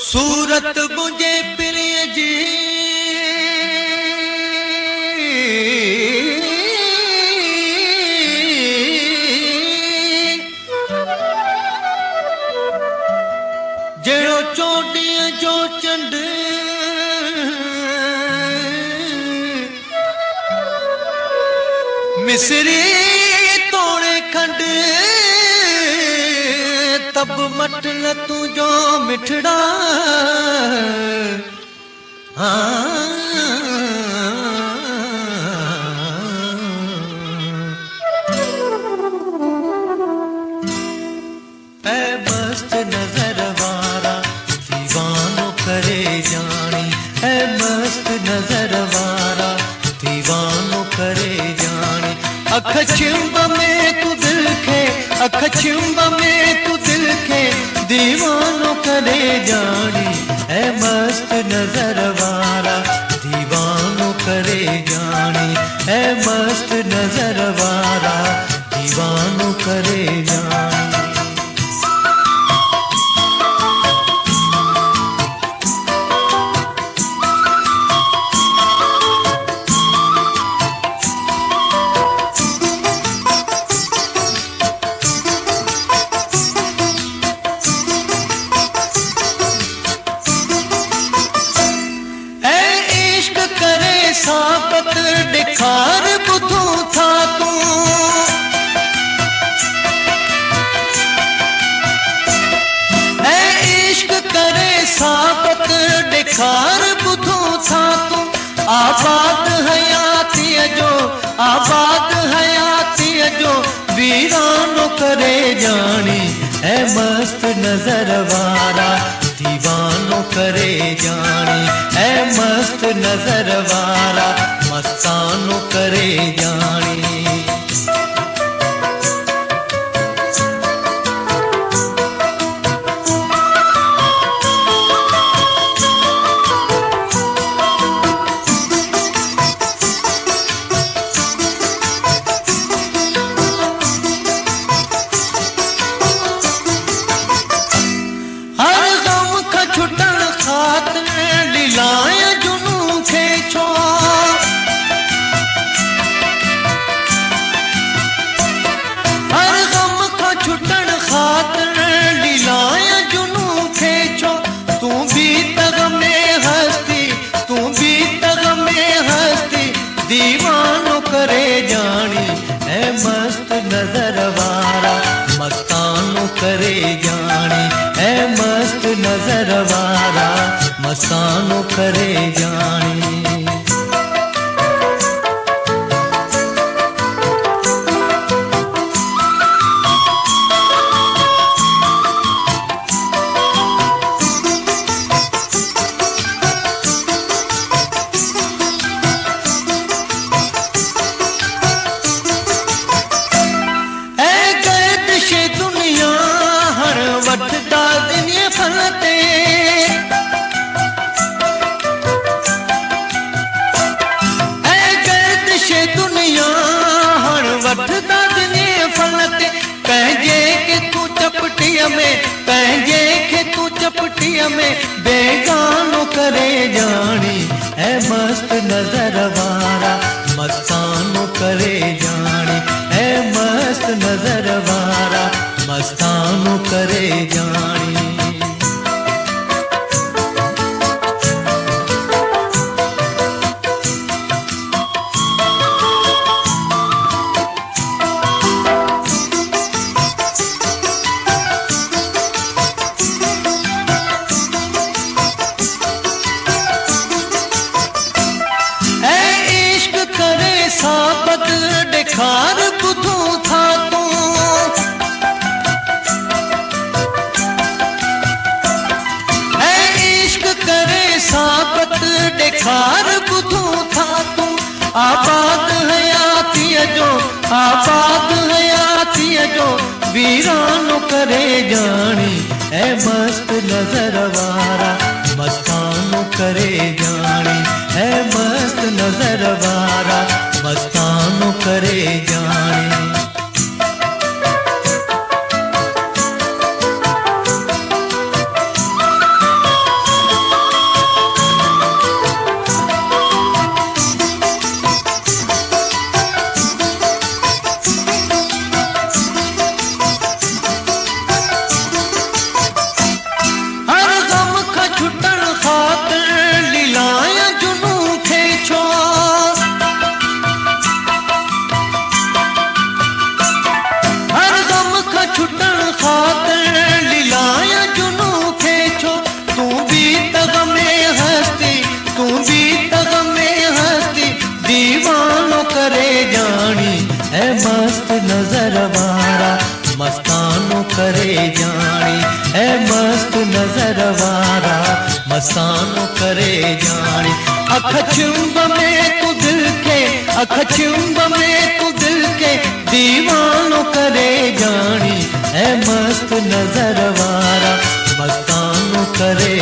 सूरत मुझे प्रिय जी जेड़ो चोटियां जो चंड मिसरी तोड़े खंड तब मटल तू जो मिठड़ा ऐ मस्त नजर वारा दीवानो करे जानी ऐ मस्त नजर वारा दीवानो करे जानी अख चिंब में तू दिल खे अख चिंब में तू दिल खे दीवानो करे जानी ऐ मस्त नजर वारा दीवानो करे जानी ऐ मस्त नजर वारा दीवानो करे जानी साबत दिखार बुधू था तू ऐ इश्क करे साबत दिखार बुधू था तू आबाद हयाती जो आबाद हयाती जो वीरानो करे जानी ऐ मस्त नजर वारा दीवानो करे जानी ऐ मस्त नजर वारा मस्तानो करे जानी दीवानो करे जानी ऐ मस्त नजर वारा मस्तानो करे जानी ऐ मस्त नजर वारा मस्तानो करे जानी में बेगानो करे जानी ऐ मस्त नजर वारा मस्तानो करे जानी ऐ मस्त नजर वारा मस्तानो करे जानी दिखार बुधू था तू ऐ इश्क करे साबत दिखार बुधू था तू आबाद हयाती जो आबाद हयाती जो वीरानो करे जानी ऐ मस्त नजर वारा मस्तानो करे जानी ऐ मस्त नजर वारा मस्तानो करे जानी नजर वारा मस्तानो करे जानी ऐ मस्त नजर वारा मस्तानो करे जानी अख चुंब में तू दिल के अख चुंब में तू दिल के दीवानो करे जानी ऐ मस्त नजर वारा मस्तानो करे